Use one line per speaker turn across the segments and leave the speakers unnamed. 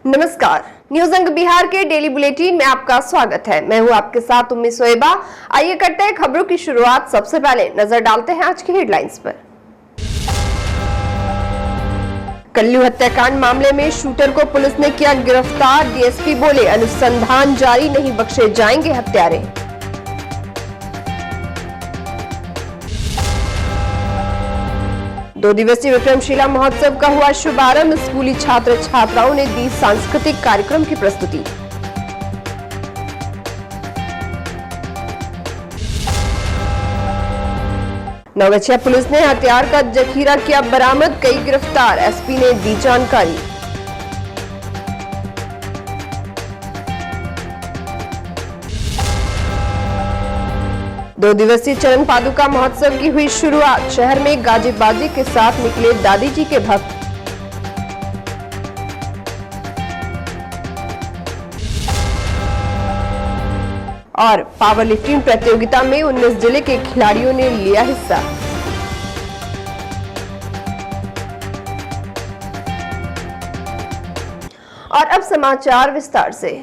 नमस्कार, न्यूज अंक बिहार के डेली बुलेटिन में आपका स्वागत है। मैं हूं आपके साथ उम्मी सोएबा। आइए करते हैं खबरों की शुरुआत। सबसे पहले नजर डालते हैं आज की हेडलाइंस पर। कल्लू हत्याकांड मामले में शूटर को पुलिस ने किया गिरफ्तार। डीएसपी बोले अनुसंधान जारी, नहीं बख्शे जाएंगे हत्यारे। 2 दिवसीय विक्रमशिला महोत्सव का हुआ शुभारंभ। स्कूली छात्र छात्राओं ने दी सांस्कृतिक कार्यक्रम की प्रस्तुति। नवगछिया पुलिस ने हथियार का जखीरा किया बरामद, कई गिरफ्तार। एसपी ने दी जानकारी। दो दिवसीय चरण पादुका महोत्सव की हुई शुरुआत। शहर में गाजे बाजे के साथ निकले दादी जी के भक्त। और पावर लिफ्टिंग प्रतियोगिता में 19 जिले के खिलाड़ियों ने लिया हिस्सा। और अब समाचार विस्तार से।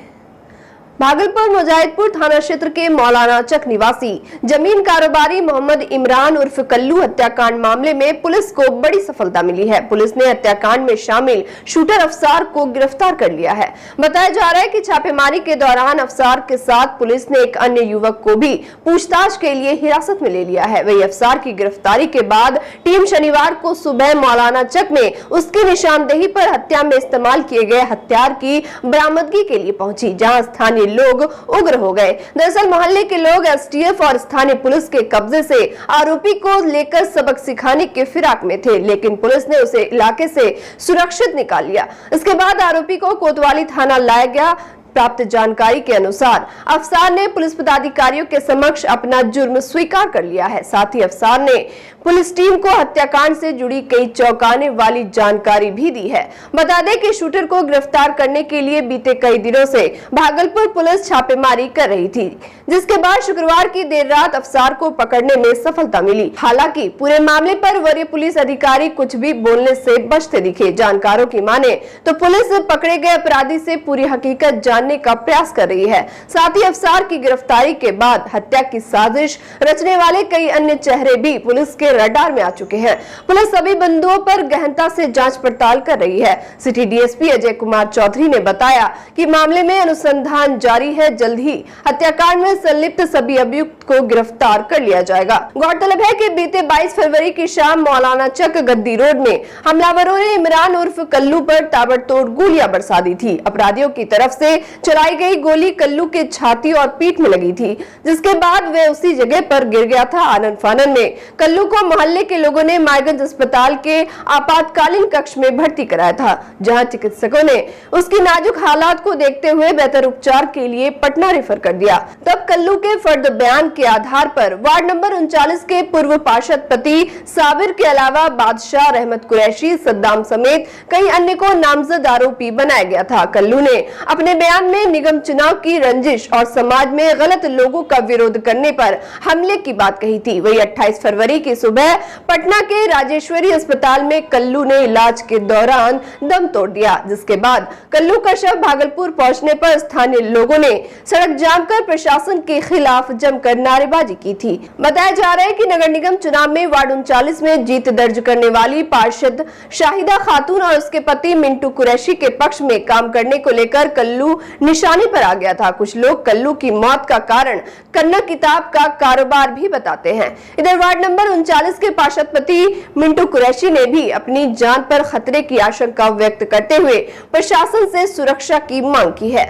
भागलपुर मुजाहिदपुर थाना क्षेत्र के मौलाना चक निवासी जमीन कारोबारी मोहम्मद इमरान उर्फ कल्लू हत्याकांड मामले में पुलिस को बड़ी सफलता मिली है। पुलिस ने हत्याकांड में शामिल शूटर अफसार को गिरफ्तार कर लिया है। बताया जा रहा है कि छापेमारी के दौरान अफसार के साथ पुलिस ने एक अन्य युवक को भी पूछताछ के लिए हिरासत में ले लिया है। वही अफसार की गिरफ्तारी के बाद टीम शनिवार को सुबह मौलाना चक में उसकी निशानदेही पर हत्या में इस्तेमाल किए गए हथियार की बरामदगी के लिए पहुंची, जहां स्थानीय लोग उग्र हो गए। दरअसल मोहल्ले के लोग एसटीएफ और स्थानीय पुलिस के कब्जे से आरोपी को लेकर सबक सिखाने के फिराक में थे, लेकिन पुलिस ने उसे इलाके से सुरक्षित निकाल लिया। इसके बाद आरोपी को कोतवाली थाना लाया गया। प्राप्त जानकारी के अनुसार अफसार ने पुलिस पदाधिकारियों के समक्ष अपना जुर्म स्वीकार कर लिया है। साथ ही अफसार ने पुलिस टीम को हत्याकांड से जुड़ी कई चौंकाने वाली जानकारी भी दी है। बता दें कि शूटर को गिरफ्तार करने के लिए बीते कई दिनों से भागलपुर पुलिस छापेमारी कर रही थी, जिसके बाद शुक्रवार की देर रात अफसार को पकड़ने में सफलता मिली। हालांकि पूरे मामले पर वरीय पुलिस अधिकारी कुछ भी बोलने से बचते दिखे। जानकारों की माने तो पुलिस पकड़े गए अपराधी से पूरी हकीकत जानने का प्रयास कर रही है। साथ ही अफसार की गिरफ्तारी के बाद हत्या की साजिश रचने वाले कई अन्य चेहरे भी पुलिस के रडार में आ चुके हैं। पुलिस सभी बिंदुओं पर गहनता से जांच पड़ताल कर रही है। सिटी डीएसपी अजय कुमार चौधरी ने बताया कि मामले में अनुसंधान जारी है। जल्द ही हत्याकांड में संलिप्त सभी अभियुक्त को गिरफ्तार कर लिया जाएगा। गौरतलब है कि बीते 22 फरवरी की शाम मौलाना चक गद्दी रोड में हमलावरों ने इमरान उर्फ कल्लू पर ताबड़तोड़ गोलियां बरसा दी थी। अपराधियों की तरफ से चलाई गई गोली कल्लू के छाती और पीठ में लगी थी, जिसके बाद वह उसी जगह पर गिर गया था। आनन फानन में कल्लू को मोहल्ले के लोगों ने मायगंज अस्पताल के आपातकालीन कक्ष में भर्ती कराया था, जहां चिकित्सकों ने उसकी नाजुक हालात को देखते हुए बेहतर उपचार के लिए पटना रेफर कर दिया। तब कल्लू के फर्द बयान के आधार पर वार्ड नंबर 39 के पूर्व पार्षद पति साबिर के अलावा बादशाह, रहमत कुरैशी, सद्दाम समेत कई अन्य को नामजद आरोपी बनाया गया था। कल्लू ने अपने बयान में निगम चुनाव की रंजिश और समाज में गलत लोगों का विरोध करने पर हमले की बात कही थी। वही 28 फरवरी की सुबह पटना के राजेश्वरी अस्पताल में कल्लू ने इलाज के दौरान दम तोड़ दिया, जिसके बाद कल्लू का शव भागलपुर पहुंचने पर स्थानीय लोगों ने सड़क जाम कर प्रशासन के खिलाफ जमकर नारेबाजी की थी। बताया जा रहा है कि नगर निगम चुनाव में वार्ड 39 में जीत दर्ज करने वाली पार्षद शाहिदा खातून और उसके पति मिंटू कुरैशी के पक्ष में काम करने को लेकर कल्लू निशाने पर आ गया था। कुछ लोग कल्लू की मौत का कारण कन्नड़ किताब का कारोबार भी बताते हैं। इधर वार्ड नंबर 39 के पार्षद पति मिंटू कुरैशी ने भी अपनी जान पर खतरे की आशंका व्यक्त करते हुए प्रशासन से सुरक्षा की मांग की है।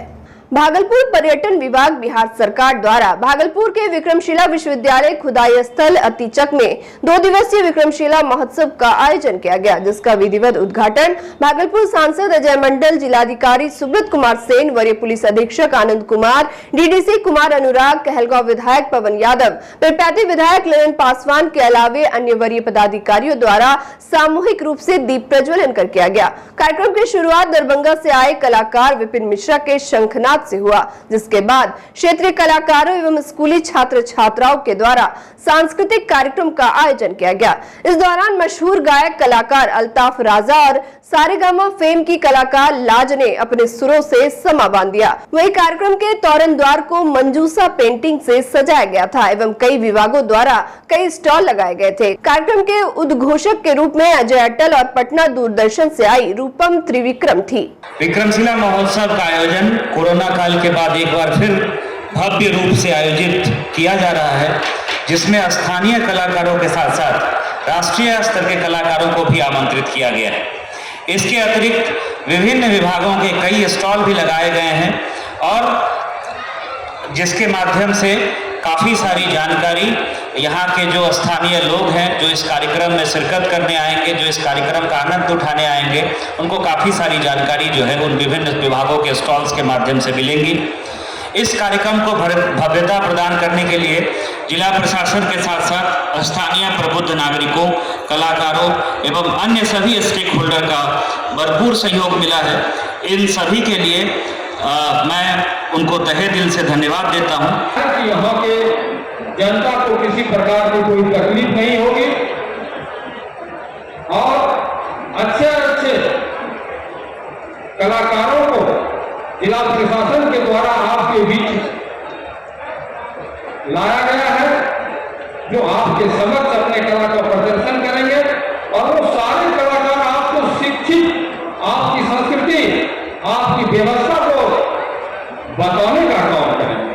भागलपुर पर्यटन विभाग बिहार सरकार द्वारा भागलपुर के विक्रमशिला विश्वविद्यालय खुदाई स्थल अतिचक में 2 दिवसीय विक्रमशिला महोत्सव का आयोजन किया गया, जिसका विधिवत उद्घाटन भागलपुर सांसद अजय मंडल, जिलाधिकारी सुब्रत कुमार सेन, वरीय पुलिस अधीक्षक आनंद कुमार, डीडीसी कुमार अनुराग, कहलगांव विधायक पवन यादव, पिरपैती विधायक ललन पासवान के अलावे अन्य वरीय पदाधिकारियों द्वारा सामूहिक रूप से दीप प्रज्वलन कर किया गया। कार्यक्रम की शुरुआत दरभंगा से आए कलाकार विपिन मिश्रा के शंखनाद हाथ से हुआ, जिसके बाद क्षेत्रीय कलाकारों एवं स्कूली छात्र छात्राओं के द्वारा सांस्कृतिक कार्यक्रम का आयोजन किया गया। इस दौरान मशहूर गायक कलाकार अल्ताफ राजा और सारेगामा फेम की कलाकार लाज ने अपने सुरों से समा बांध दिया। वही कार्यक्रम के तोरण द्वार को मंजूसा पेंटिंग से सजाया गया था एवं कई विभागों द्वारा कई स्टॉल लगाए गए थे। कार्यक्रम के उद्घोषक के रूप में अजय अटल और पटना दूरदर्शन से आई रूपम त्रिविक्रम थी।
विक्रमशिला महोत्सव का आयोजन कोरोना काल के बाद एक बार फिर भव्य रूप से आयोजित किया जा रहा है, जिसमें स्थानीय कलाकारों के साथ साथ राष्ट्रीय स्तर के कलाकारों को भी आमंत्रित किया गया है। इसके अतिरिक्त विभिन्न विभागों के कई स्टॉल भी लगाए गए हैं और जिसके माध्यम से काफ़ी सारी जानकारी यहाँ के जो स्थानीय लोग हैं जो इस कार्यक्रम में शिरकत करने आएंगे, जो इस कार्यक्रम का आनंद उठाने आएंगे, उनको काफ़ी सारी जानकारी जो है उन विभिन्न विभागों के स्टॉल्स के माध्यम से मिलेंगी। इस कार्यक्रम को भव्यता प्रदान करने के लिए जिला प्रशासन के साथ साथ स्थानीय प्रबुद्ध नागरिकों, कलाकारों एवं अन्य सभी स्टेक होल्डर का भरपूर सहयोग मिला है। इन सभी के लिए मैं उनको तहे दिल से धन्यवाद देता हूँ।
यहाँ के जनता को किसी प्रकार की कोई तकलीफ नहीं होगी और अच्छे कलाकारों को जिला प्रशासन के द्वारा आपके बीच लाया गया है, जो आपके समक्ष अपने कला का प्रदर्शन करेंगे और वो सारे कलाकार आपको शिक्षित, आपकी संस्कृति, आपकी व्यवस्था को बताने का काम करेंगे।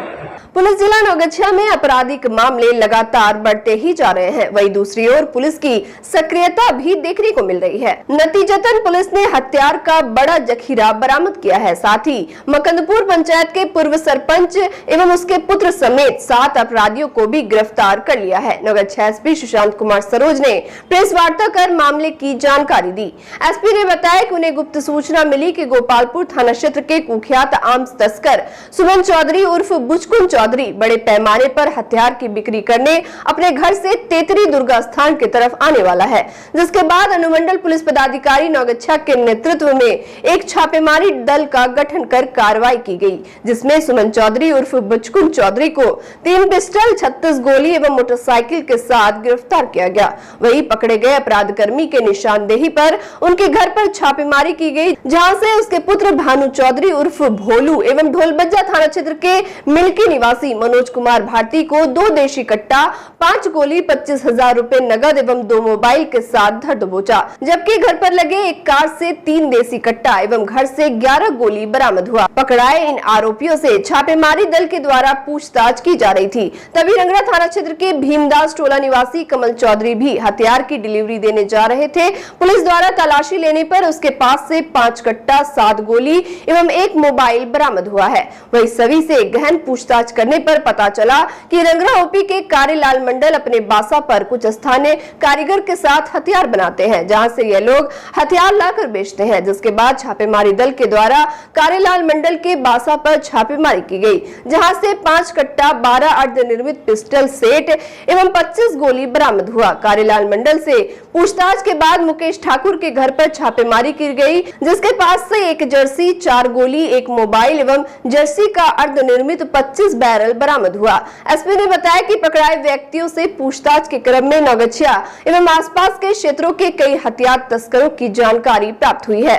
पुलिस जिला नौगछिया में आपराधिक मामले लगातार बढ़ते ही जा रहे हैं। वहीं दूसरी ओर पुलिस की सक्रियता भी देखने को मिल रही है। नतीजतन पुलिस ने हथियार का बड़ा जखीरा बरामद किया है। साथ ही मकंदपुर पंचायत के पूर्व सरपंच एवं उसके पुत्र समेत 7 अपराधियों को भी गिरफ्तार कर लिया है। नौगछिया एसपी सुशांत कुमार सरोज ने प्रेस वार्ता कर मामले की जानकारी दी। एसपी ने बताया कि उन्हें गुप्त सूचना मिली कि गोपालपुर थाना क्षेत्र के कुख्यात आर्म्स तस्कर सुमन चौधरी उर्फ बुचकुन चौधरी बड़े पैमाने पर हथियार की बिक्री करने अपने घर से तेतरी दुर्गा स्थान की तरफ आने वाला है, जिसके बाद अनुमंडल पुलिस पदाधिकारी नौगछिया के नेतृत्व में एक छापेमारी दल का गठन कर कार्रवाई की गई, जिसमें सुमन चौधरी उर्फ बुचकुन चौधरी को 3 पिस्टल, 36 गोली एवं मोटरसाइकिल के साथ गिरफ्तार किया गया। वहीं पकड़े गए अपराधकर्मी के निशानदेही पर उनके घर पर छापेमारी की गई, जहां से उसके पुत्र भानु चौधरी उर्फ भोलू एवं ढोलबज्जा थाना क्षेत्र के मिल्की निवासी मनोज कुमार भारती को 2 देशी कट्टा, 5 गोली, 25,000 रुपए नगद एवं 2 मोबाइल के साथ धर दबोचा। जबकि घर पर लगे एक कार से 3 देसी कट्टा एवं घर से 11 गोली बरामद हुआ। पकड़ाए इन आरोपियों से छापेमारी दल के द्वारा पूछताछ की जा रही थी। तभी रंगरा थाना क्षेत्र के भीमदास टोला निवासी कमल चौधरी भी हथियार की डिलीवरी देने जा रहे थे। पुलिस द्वारा तलाशी लेने पर उसके पास से 5 कट्टा, 7 गोली एवं 1 मोबाइल बरामद हुआ है। वही सभी से गहन पूछताछ करने पर पता चला कि रंगरा ओपी के कारेलाल मंडल अपने बासा पर कुछ स्थानीय कारीगर के साथ हथियार बनाते हैं, जहां से ये लोग हथियार लाकर बेचते हैं। जिसके बाद छापेमारी दल के द्वारा कारेलाल मंडल के बासा पर छापेमारी की गई, जहां से 5 कट्टा, 12 अर्धनिर्मित पिस्टल सेट एवं 25 गोली बरामद हुआ। कारेलाल मंडल से पूछताछ के बाद मुकेश ठाकुर के घर पर छापेमारी की गई, जिसके पास से 1 जर्सी, 4 गोली, 1 मोबाइल एवं जर्सी का अर्धनिर्मित 25 बैरल बरामद हुआ। एसपी ने बताया कि पकड़ाए व्यक्तियों से पूछताछ के क्रम में नौगछिया एवं आसपास के क्षेत्रों के कई हथियार तस्करों की जानकारी प्राप्त हुई है।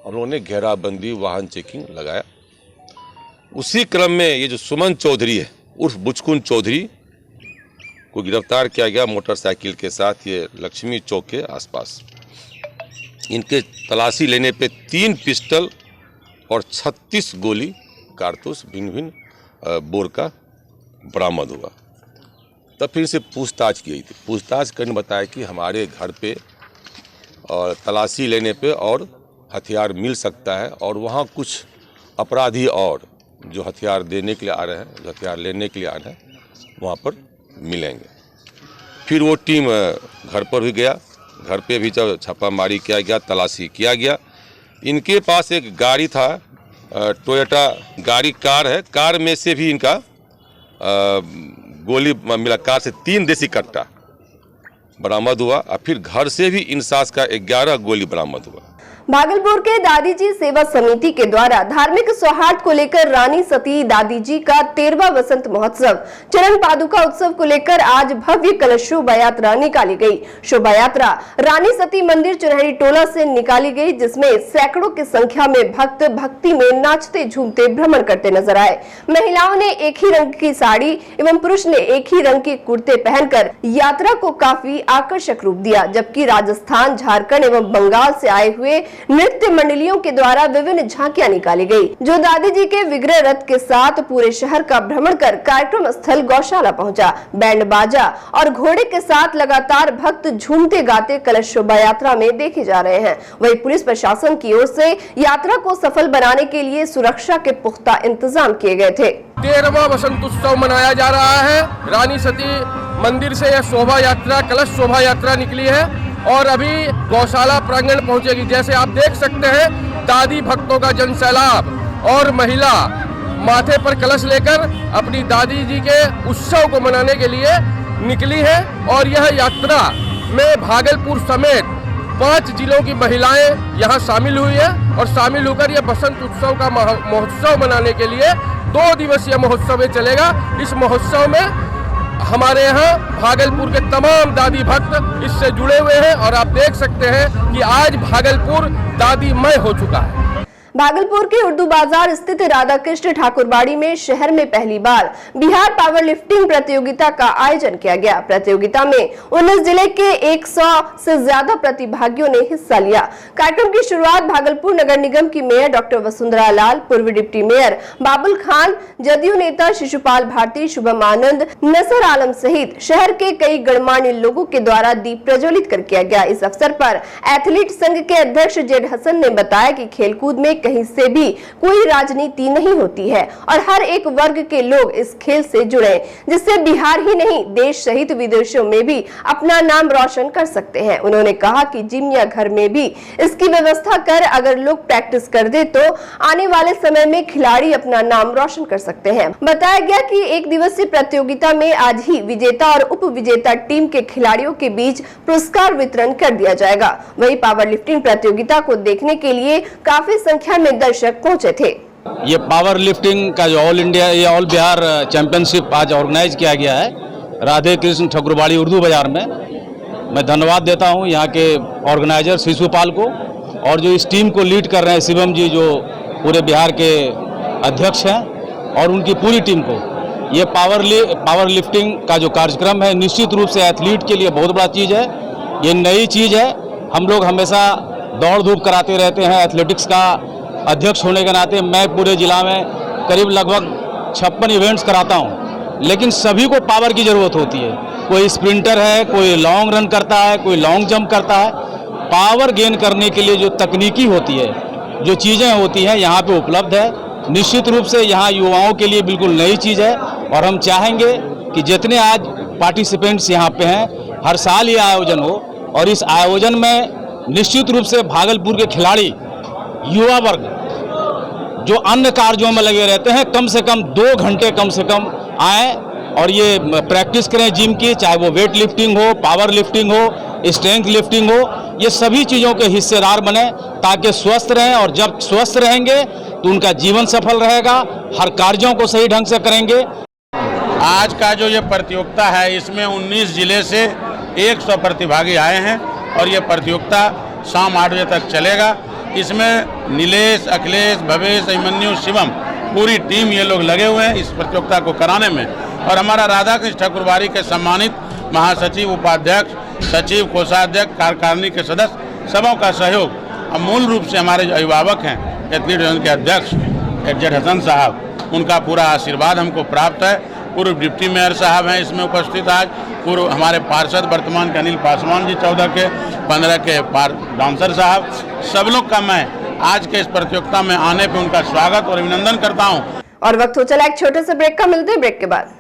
उन्होंने घेराबंदी, वाहन चेकिंग लगाया। उसी क्रम में ये जो सुमन चौधरी है उर्फ बुचकुन चौधरी को गिरफ्तार किया गया मोटरसाइकिल के साथ, ये लक्ष्मी चौक के आसपास। इनके तलाशी लेने पे 3 पिस्टल और 36 गोली कारतूस भिन्न भिन्न बोर का बरामद हुआ। तब फिर से पूछताछ की गई थी। पूछताछ करने बताया कि हमारे घर पे और तलाशी लेने पे और हथियार मिल सकता है और वहाँ कुछ अपराधी और जो हथियार देने के लिए आ रहे हैं, जो हथियार लेने के लिए आ रहे हैं, वहाँ पर मिलेंगे। फिर वो टीम घर पर भी गया। घर पे भी जब छापामारी किया गया, तलाशी किया गया। इनके पास एक गाड़ी था, टोयोटा गाड़ी, कार है। कार में से भी इनका गोली मिला। कार से 3 देसी कट्टा बरामद हुआ और फिर घर से भी इंसास का 11 गोली बरामद हुआ।
भागलपुर के दादी जी सेवा समिति के द्वारा धार्मिक सौहार्द को लेकर रानी सती दादी जी का 13वां वसंत महोत्सव चरण पादुका उत्सव को लेकर आज भव्य कलश शोभा यात्रा निकाली गई। शोभा यात्रा रानी सती मंदिर चुनहरी टोला से निकाली गई, जिसमें सैकड़ों की संख्या में भक्त भक्ति में नाचते झूमते भ्रमण करते नजर आए। महिलाओं ने एक ही रंग की साड़ी एवं पुरुष ने एक ही रंग के कुर्ते पहनकर यात्रा को काफी आकर्षक रूप दिया, जबकि राजस्थान, झारखंड एवं बंगाल से आए हुए नृत्य मंडलियों के द्वारा विभिन्न झांकियां निकाली गई, जो दादी जी के विग्रह रथ के साथ पूरे शहर का भ्रमण कर कार्यक्रम स्थल गौशाला पहुंचा। बैंड बाजा और घोड़े के साथ लगातार भक्त झूमते गाते कलश शोभा यात्रा में देखे जा रहे हैं। वहीं पुलिस प्रशासन की ओर से यात्रा को सफल बनाने के लिए सुरक्षा के पुख्ता इंतजाम किए गए थे।
13वां वसंत उत्सव मनाया जा रहा है। रानी सती मंदिर से यह शोभा यात्रा, कलश शोभा यात्रा निकली है और अभी गौशाला प्रांगण पहुंचेगी। जैसे आप देख सकते हैं, दादी भक्तों का जनसैलाब और महिला माथे पर कलश लेकर अपनी दादी जी के उत्सव को मनाने के लिए निकली है। और यह यात्रा में भागलपुर समेत 5 जिलों की महिलाएं यहां शामिल हुई है और शामिल होकर यह बसंत उत्सव का महोत्सव मनाने के लिए 2 दिवसीय महोत्सव चलेगा। इस महोत्सव में हमारे यहाँ भागलपुर के तमाम दादी भक्त इससे जुड़े हुए हैं और आप देख सकते हैं कि आज भागलपुर दादीमय हो चुका है।
भागलपुर के उर्दू बाजार स्थित राधा कृष्ण ठाकुरबाड़ी में शहर में पहली बार बिहार पावर लिफ्टिंग प्रतियोगिता का आयोजन किया गया। प्रतियोगिता में 19 जिले के 100 से ज्यादा प्रतिभागियों ने हिस्सा लिया। कार्यक्रम की शुरुआत भागलपुर नगर निगम की मेयर डॉक्टर वसुंधरा लाल, पूर्व डिप्टी मेयर बाबुल खान, जदयू नेता शिशुपाल भारती, शुभम आनंद, नसर आलम सहित शहर के कई गणमान्य लोगों के द्वारा दीप प्रज्वलित कर किया गया। इस अवसर पर एथलीट संघ के अध्यक्ष जेड हसन ने बताया कि खेलकूद में कहीं से भी कोई राजनीति नहीं होती है और हर एक वर्ग के लोग इस खेल से जुड़े, जिससे बिहार ही नहीं देश सहित विदेशों में भी अपना नाम रोशन कर सकते हैं। उन्होंने कहा कि जिम या घर में भी इसकी व्यवस्था कर अगर लोग प्रैक्टिस कर दे तो आने वाले समय में खिलाड़ी अपना नाम रोशन कर सकते हैं। बताया गया कि 1 दिवसीय प्रतियोगिता में आज ही विजेता और उप विजेता टीम के खिलाड़ियों के बीच पुरस्कार वितरण कर दिया जाएगा। वहीं पावर लिफ्टिंग प्रतियोगिता को देखने के लिए काफी संख्या में दर्शक पहुंचे थे।
ये पावर लिफ्टिंग का जो ऑल इंडिया या ऑल बिहार चैंपियनशिप आज ऑर्गेनाइज किया गया है राधे कृष्ण ठाकुरबाड़ी उर्दू बाजार में। मैं धन्यवाद देता हूं यहाँ के ऑर्गेनाइजर शिशुपाल को और जो इस टीम को लीड कर रहे हैं शिवम जी, जो पूरे बिहार के अध्यक्ष हैं, और उनकी पूरी टीम को। ये पावर लिफ्टिंग का जो कार्यक्रम है निश्चित रूप से एथलीट के लिए बहुत बड़ा चीज़ है। ये नई चीज़ है। हम लोग हमेशा दौड़ धूप कराते रहते हैं। एथलेटिक्स का अध्यक्ष होने के नाते मैं पूरे जिला में करीब लगभग 56 इवेंट्स कराता हूं, लेकिन सभी को पावर की ज़रूरत होती है। कोई स्प्रिंटर है, कोई लॉन्ग रन करता है, कोई लॉन्ग जंप करता है। पावर गेन करने के लिए जो तकनीकी होती है, जो चीज़ें होती हैं, यहाँ पे उपलब्ध है। निश्चित रूप से यहाँ युवाओं के लिए बिल्कुल नई चीज़ है और हम चाहेंगे कि जितने आज पार्टिसिपेंट्स यहाँ पे हैं, हर साल ये आयोजन हो और इस आयोजन में निश्चित रूप से भागलपुर के खिलाड़ी, युवा वर्ग जो अन्य कार्यों में लगे रहते हैं, कम से कम 2 घंटे कम से कम आए और ये प्रैक्टिस करें जिम की, चाहे वो वेट लिफ्टिंग हो, पावर लिफ्टिंग हो, स्ट्रेंथ लिफ्टिंग हो। ये सभी चीज़ों के हिस्सेदार बने ताकि स्वस्थ रहें, और जब स्वस्थ रहेंगे तो उनका जीवन सफल रहेगा, हर कार्यों को सही ढंग से करेंगे।
आज का जो ये प्रतियोगिता है, इसमें 19 जिले से 100 प्रतिभागी आए हैं और ये प्रतियोगिता शाम 8 बजे तक चलेगा। इसमें नीलेश, अखिलेश, भवेश, अभिमन्यु, शिवम, पूरी टीम ये लोग लगे हुए हैं इस प्रतियोगिता को कराने में। और हमारा राधा कृष्ण ठाकुरबाड़ी के सम्मानित महासचिव, उपाध्यक्ष, सचिव, कोषाध्यक्ष, कार्यकारिणी के सदस्य, सबों का सहयोग। अब मूल रूप से हमारे जो अभिभावक हैं, एथलीट के अध्यक्ष जेड हसन साहब, उनका पूरा आशीर्वाद हमको प्राप्त है। पूर्व डिप्टी मेयर साहब हैं इसमें उपस्थित आज, पूर्व हमारे पार्षद वर्तमान के अनिल पासवान जी 14 के, 15 के डांसर साहब, सब लोग का मैं आज के इस प्रतियोगिता में आने पे उनका स्वागत और अभिनंदन करता हूं।
और वक्त हो चला एक छोटे से ब्रेक का, मिलते हैं ब्रेक के बाद।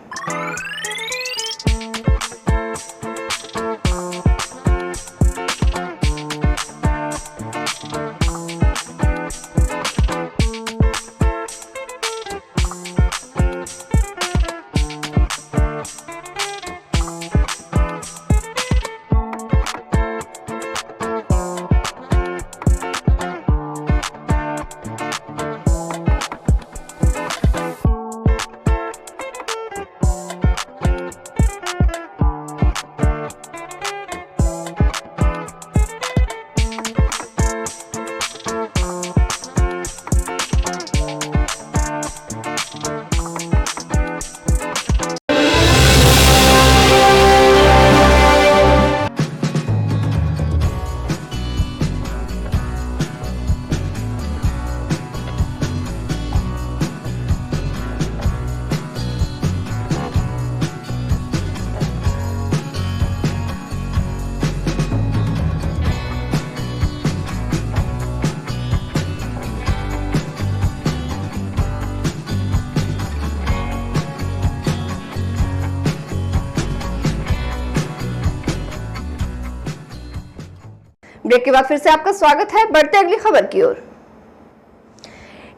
ब्रेक के बाद फिर से आपका स्वागत है। बढ़ते अगली खबर की ओर।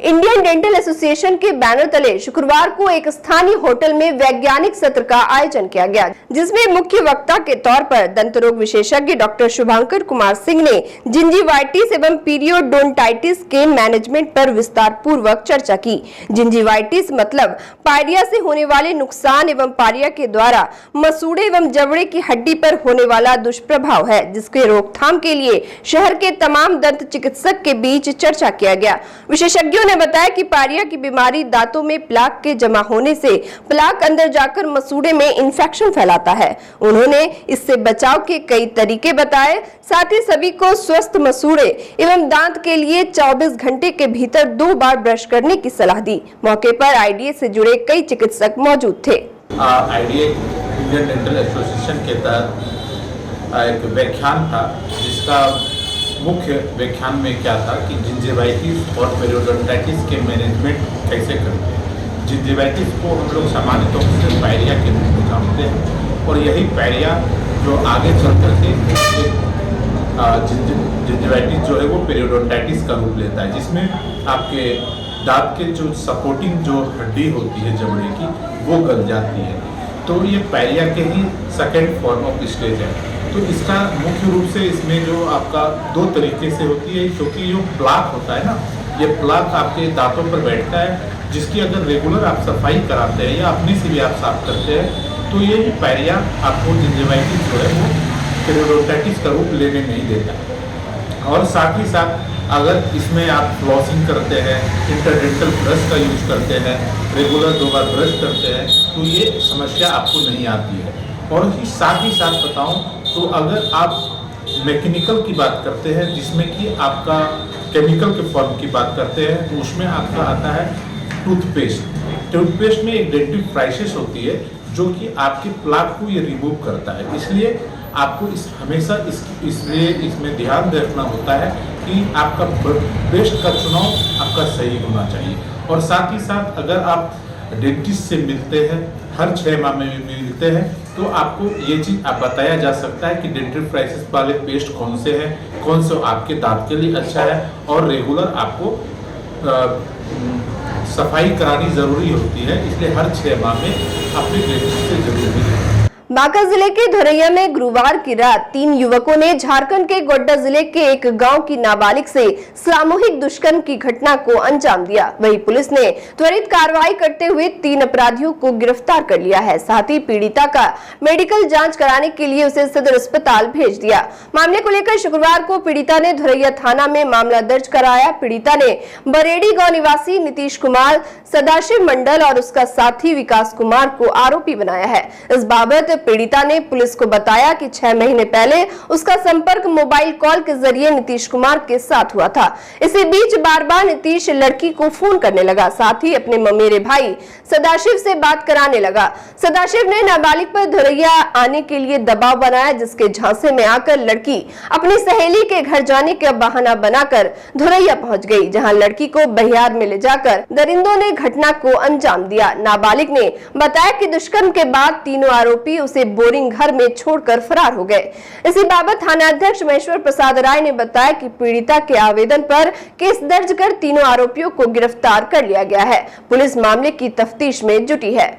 इंडियन डेंटल एसोसिएशन के बैनर तले शुक्रवार को एक स्थानीय होटल में वैज्ञानिक सत्र का आयोजन किया गया, जिसमें मुख्य वक्ता के तौर पर दंत रोग विशेषज्ञ डॉक्टर शुभांकर कुमार सिंह ने जिंजीवाइटिस एवं पीरियोडोंटाइटिस के मैनेजमेंट पर विस्तार पूर्वक चर्चा की। जिंजीवाइटिस मतलब पायरिया से होने वाले नुकसान एवं पायरिया के द्वारा मसूड़े एवं जबड़े की हड्डी पर होने वाला दुष्प्रभाव है, जिसके रोकथाम के लिए शहर के तमाम दंत चिकित्सक के बीच चर्चा किया गया। विशेषज्ञों ने बताया कि पायरिया की बीमारी दांतों में प्लाक के जमा होने से प्लाक अंदर जाकर मसूड़े में इंफेक्शन फैलाता है। उन्होंने इससे बचाव के कई तरीके बताए, साथ ही सभी को स्वस्थ मसूड़े एवं दांत के लिए 24 घंटे के भीतर 2 बार ब्रश करने की सलाह दी। मौके पर आईडीए से जुड़े कई चिकित्सक मौजूद थे।
आईडीए इंडियन डेंटल एसोसिएशन के तहत एक व्याख्यान था, जिसका मुख्य व्याख्यान में क्या था कि जिंजीवाइटिस और पेरियोडोंटाइटिस के मैनेजमेंट कैसे करें। जिंजीवाइटिस को हम लोग सामान्य तौर से पायरिया के रूप में जानते हैं, और यही पायरिया जो आगे चल करके जिंजीवाइटिस जो है वो पेरियोडोंटाइटिस का रूप लेता है, जिसमें आपके दांत के जो सपोर्टिंग जो हड्डी होती है जबड़े की, वो गल जाती है। तो ये पायरिया के ही सेकेंड फॉर्म ऑफ स्टेज है। तो इसका मुख्य रूप से इसमें जो आपका 2 तरीके से होती है, क्योंकि जो प्लाक होता है ना, ये प्लाक आपके दांतों पर बैठता है, जिसकी अगर रेगुलर आप सफाई कराते हैं या अपने से भी आप साफ करते हैं, तो ये पायरिया आपको जिंजीवाइटिस जो है वो पेरियोडोंटाइटिस का रूप लेने नहीं देता। और साथ ही साथ अगर इसमें आप फ्लॉसिंग करते हैं, इंटरडेंटल ब्रश का यूज करते हैं, रेगुलर 2 बार ब्रश करते हैं, तो ये समस्या आपको नहीं आती है। और साथ ही साथ बताऊं तो अगर आप मैकेनिकल की बात करते हैं, जिसमें कि आपका केमिकल के फॉर्म की बात करते हैं, तो उसमें आपका आता है टूथपेस्ट। टूथपेस्ट में एक डेंटिफ्राइसिस होती है, जो कि आपके प्लाक को ये रिमूव करता है। इसलिए आपको हमेशा इसलिए इसमें ध्यान रखना होता है कि आपका पेस्ट का चुनाव आपका सही होना चाहिए। और साथ ही साथ अगर आप डेंटिस्ट से मिलते हैं, हर 6 माह में मिलते हैं, तो आपको ये चीज़ आप बताया जा सकता है कि डेंटिफ्राइसिस वाले पेस्ट कौन से हैं, कौन से आपके दांत के लिए अच्छा है, और रेगुलर आपको सफाई करानी ज़रूरी होती है। इसलिए हर 6 माह में अपने डेंटिस्ट से जरूरी है।
बांका जिले के धोरैया में गुरुवार की रात 3 युवकों ने झारखंड के गोड्डा जिले के एक गांव की नाबालिग से सामूहिक दुष्कर्म की घटना को अंजाम दिया। वहीं पुलिस ने त्वरित कार्रवाई करते हुए 3 अपराधियों को गिरफ्तार कर लिया है। साथ ही पीड़िता का मेडिकल जांच कराने के लिए उसे सदर अस्पताल भेज दिया। मामले को लेकर शुक्रवार को पीड़िता ने धोरैया थाना में मामला दर्ज कराया। पीड़िता ने बरेड़ी गाँव निवासी नीतीश कुमार, सदाशिव मंडल और उसका साथी विकास कुमार को आरोपी बनाया है। इस बाबत पीड़िता ने पुलिस को बताया कि 6 महीने पहले उसका संपर्क मोबाइल कॉल के जरिए नीतीश कुमार के साथ हुआ था। इसी बीच बार बार नीतीश लड़की को फोन करने लगा, साथ ही अपने ममेरे भाई सदाशिव से बात कराने लगा। सदाशिव ने नाबालिग पर धोरैया आने के लिए दबाव बनाया, जिसके झांसे में आकर लड़की अपनी सहेली के घर जाने का बहाना बनाकर धोरैया पहुंच गई, जहां लड़की को बहियार में ले जाकर दरिंदों ने घटना को अंजाम दिया। नाबालिग ने बताया कि दुष्कर्म के बाद तीनों आरोपी उसे बोरिंग घर में छोड़कर फरार हो गए। इसी बाबत थाना अध्यक्ष महेश्वर प्रसाद राय ने बताया कि पीड़िता के आवेदन पर केस दर्ज कर तीनों आरोपियों को गिरफ्तार कर लिया गया है। पुलिस मामले की तफ्तीश में जुटी है।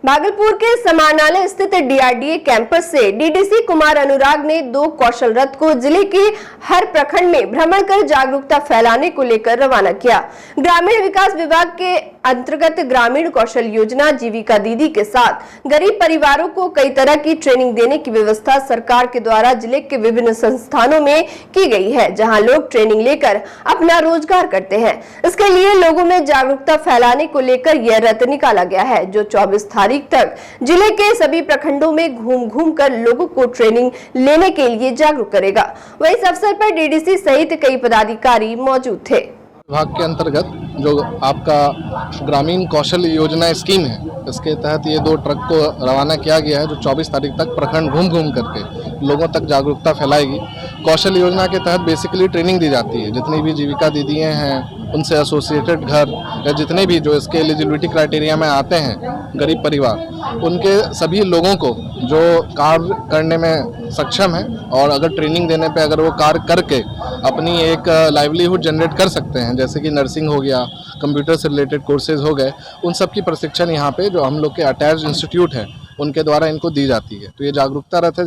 भागलपुर के समाहरणालय स्थित डीआरडीए कैंपस से डीडीसी कुमार अनुराग ने 2 कौशल रथ को जिले के हर प्रखंड में भ्रमण कर जागरूकता फैलाने को लेकर रवाना किया। ग्रामीण विकास विभाग के अंतर्गत ग्रामीण कौशल योजना जीविका दीदी के साथ गरीब परिवारों को कई तरह की ट्रेनिंग देने की व्यवस्था सरकार के द्वारा जिले के विभिन्न संस्थानों में की गई है, जहां लोग ट्रेनिंग लेकर अपना रोजगार करते हैं। इसके लिए लोगों में जागरूकता फैलाने को लेकर यह रथ निकाला गया है, जो 24 तारीख तक जिले के सभी प्रखंडों में घूम कर लोगों को ट्रेनिंग लेने के लिए जागरूक करेगा। वहीं इस अवसर पर डीडीसी सहित कई पदाधिकारी मौजूद थे।
विभाग के अंतर्गत जो आपका ग्रामीण कौशल योजना स्कीम है, इसके तहत ये 2 ट्रक को रवाना किया गया है, जो 24 तारीख तक प्रखंड घूम करके लोगों तक जागरूकता फैलाएगी। कौशल योजना के तहत बेसिकली ट्रेनिंग दी जाती है। जितनी भी जीविका दीदियाँ हैं उनसे एसोसिएटेड घर या जितने भी जो इसके एलिजिबिलिटी क्राइटेरिया में आते हैं गरीब परिवार, उनके सभी लोगों को जो कार्य करने में सक्षम है और अगर ट्रेनिंग देने पे अगर वो कार्य करके अपनी एक लाइवलीहुड जनरेट कर सकते हैं, जैसे कि नर्सिंग हो गया, कंप्यूटर से रिलेटेड कोर्सेज हो गए, उन सब की प्रशिक्षण यहाँ पे जो हम लोग के अटैच्ड इंस्टीट्यूट है उनके द्वारा इनको दी जाती है। तो ये जागरूकता रथ है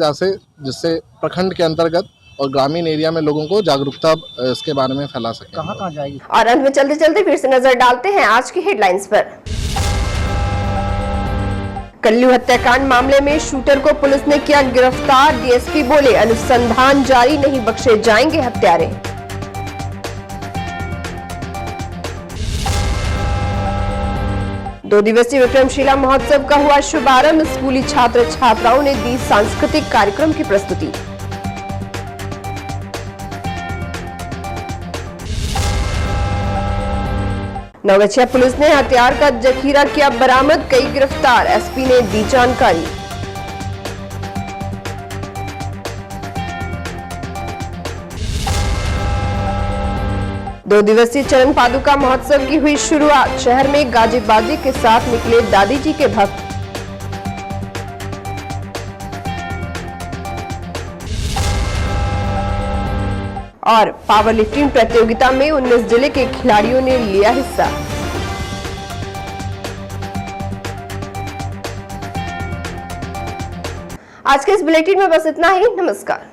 जिससे प्रखंड के अंतर्गत और ग्रामीण एरिया में लोगों को जागरूकता इसके बारे में फैला सके।
कहाँ जाएगी?
और अंत में चलते चलते फिर से नजर डालते हैं आज की हेडलाइंस पर। कल्लू हत्याकांड मामले में शूटर को पुलिस ने किया गिरफ्तार, डीएसपी बोले अनुसंधान जारी, नहीं बख्शे जाएंगे हत्यारे। दो दिवसीय विक्रमशिला महोत्सव का हुआ शुभारंभ, स्कूली छात्र छात्राओं ने दी सांस्कृतिक कार्यक्रम की प्रस्तुति। नवगछिया पुलिस ने हथियार का जखीरा किया बरामद, कई गिरफ्तार, एसपी ने दी जानकारी। दो दिवसीय चरण पादुका महोत्सव की हुई शुरुआत, शहर में गाजे बाजे के साथ निकले दादी जी के भक्त। और पावर लिफ्टिंग प्रतियोगिता में 19 जिले के खिलाड़ियों ने लिया हिस्सा। आज के इस बुलेटिन में बस इतना ही। नमस्कार।